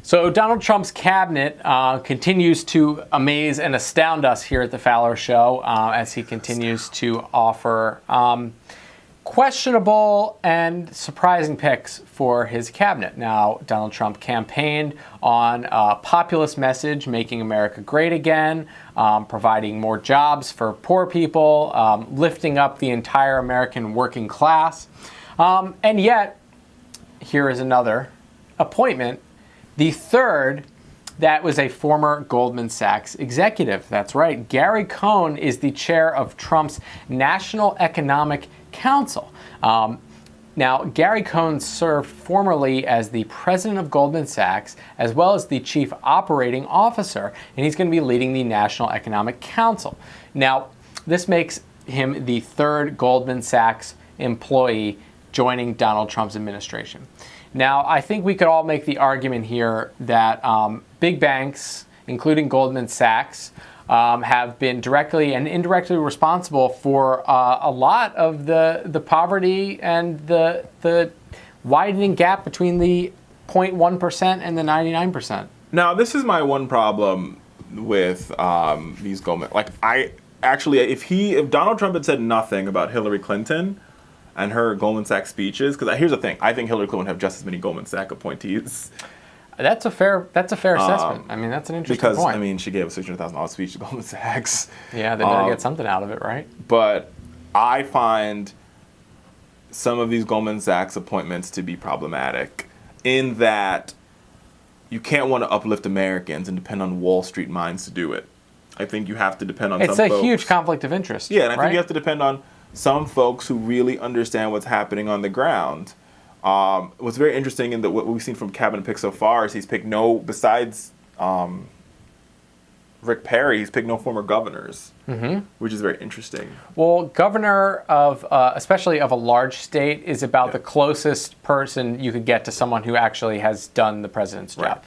So Donald Trump's cabinet continues to amaze and astound us here at the Fowler Show as he continues to offer questionable and surprising picks for his cabinet. Now, Donald Trump campaigned on a populist message, making America great again, providing more jobs for poor people, lifting up the entire American working class. And yet, here is another appointment, the third that was a former Goldman Sachs executive. That's right. Gary Cohn is the chair of Trump's National Economic Council. Now, Gary Cohn served formerly as the president of Goldman Sachs, as well as the chief operating officer, and he's going to be leading the National Economic Council. Now, this makes him the third Goldman Sachs employee joining Donald Trump's administration. Now, I think we could all make the argument here that big banks, including Goldman Sachs, have been directly and indirectly responsible for a lot of the poverty and the widening gap between the 0.1% and the 99%. Now, this is my one problem with these Goldman. Like, if Donald Trump had said nothing about Hillary Clinton and her Goldman Sachs speeches, because here's the thing, I think Hillary Clinton would have just as many Goldman Sachs appointees. That's a fair assessment. I mean, that's an interesting point. Because, I mean, she gave a $600,000 speech to Goldman Sachs. Yeah, they better get something out of it, right? But I find some of these Goldman Sachs appointments to be problematic in that you can't want to uplift Americans and depend on Wall Street minds to do it. I think you have to depend on some folks. It's a huge conflict of interest. Yeah, and I think you have to depend on some folks who really understand what's happening on the ground. What's very interesting in what we've seen from cabinet picks so far is he's picked besides Rick Perry, he's picked no former governors, which is very interesting. Well, governor of, especially of a large state, is about the closest person you could get to someone who actually has done the president's job.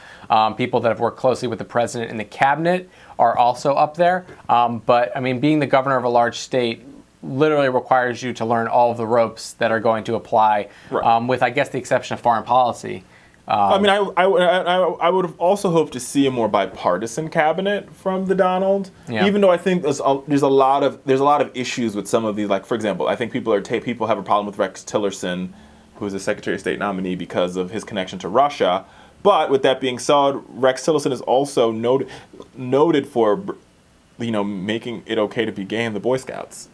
People that have worked closely with the president in the cabinet are also up there. But, I mean, being the governor of a large state literally requires you to learn all of the ropes that are going to apply, with, I guess, the exception of foreign policy. I mean, I would have also hoped to see a more bipartisan cabinet from the Donald. Yeah. Even though I think there's a lot of issues with some of these. Like, for example, I think people have a problem with Rex Tillerson, who is a Secretary of State nominee, because of his connection to Russia. But with that being said, Rex Tillerson is also noted for, making it okay to be gay in the Boy Scouts.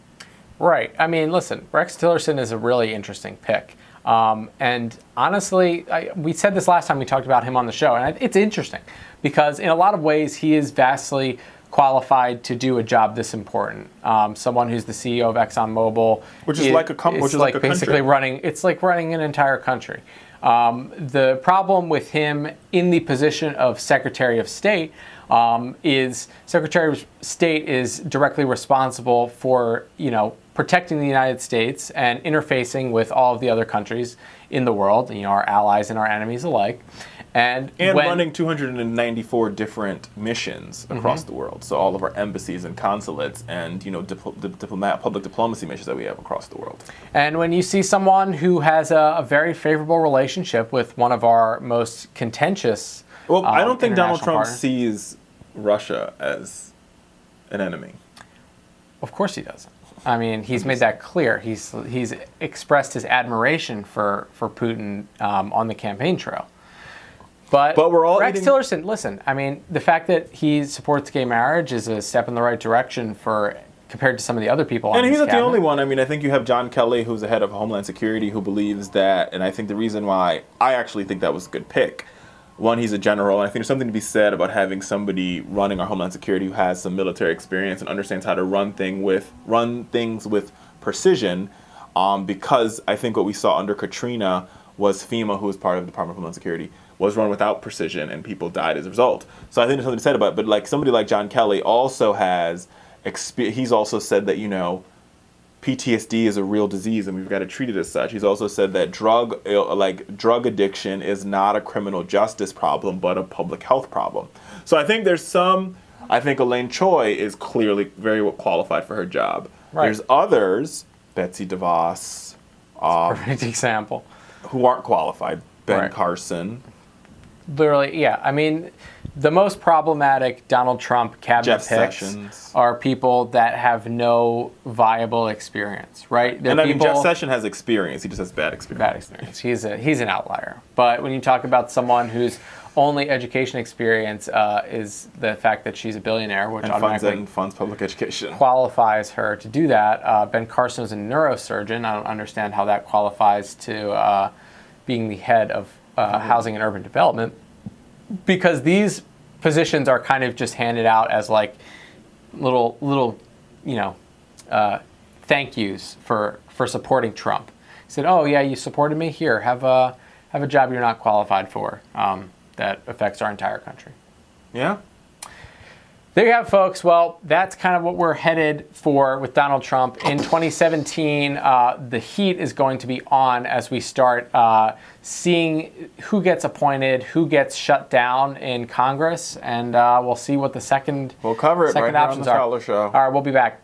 Right. I mean, listen, Rex Tillerson is a really interesting pick. And honestly, we said this last time we talked about him on the show, and it's interesting because in a lot of ways he is vastly qualified to do a job this important. Someone who's the CEO of ExxonMobil, which is like a country. It's like running an entire country. The problem with him in the position of Secretary of State is Secretary of State is directly responsible for, protecting the United States and interfacing with all of the other countries in the world, our allies and our enemies alike. And running 294 different missions across the world. So all of our embassies and consulates and, public diplomacy missions that we have across the world. And when you see someone who has a very favorable relationship with one of our most contentious I don't think Donald Trump sees Russia as an enemy. Of course he doesn't. I mean, he's made that clear. He's expressed his admiration for Putin on the campaign trail. But we're all Rex Tillerson, listen, I mean, the fact that he supports gay marriage is a step in the right direction compared to some of the other people on his cabinet. And he's not the only one. I mean, I think you have John Kelly, who's the head of Homeland Security, who believes that, and I think the reason why I actually think that was a good pick. One, he's a general, and I think there's something to be said about having somebody running our Homeland Security who has some military experience and understands how to run things with precision, because I think what we saw under Katrina was FEMA, who was part of the Department of Homeland Security, was run without precision, and people died as a result. So I think there's something to be said about it, but like somebody like John Kelly also has, he's also said that, PTSD is a real disease and we've got to treat it as such. He's also said that drug addiction is not a criminal justice problem, but a public health problem. So I think I think Elaine Choi is clearly very well qualified for her job. Right. There's others, Betsy DeVos, perfect example, who aren't qualified. Ben Carson. Literally, yeah. I mean, the most problematic Donald Trump cabinet picks are people that have no viable experience, right? And I mean, Jeff Sessions has experience. He just has bad experience. Bad experience. He's an outlier. But when you talk about someone whose only education experience is the fact that she's a billionaire, which automatically funds public education, qualifies her to do that. Ben Carson is a neurosurgeon. I don't understand how that qualifies to being the head of housing and urban development, because these positions are kind of just handed out as like little thank yous for supporting Trump. He said, "Oh yeah, you supported me. Here, have a job you're not qualified for that affects our entire country." Yeah. There you have it, folks. Well, that's kind of what we're headed for with Donald Trump. In 2017, the heat is going to be on as we start seeing who gets appointed, who gets shut down in Congress, and we'll see what the second We'll cover it right here on the Fowler Show. All right, we'll be back.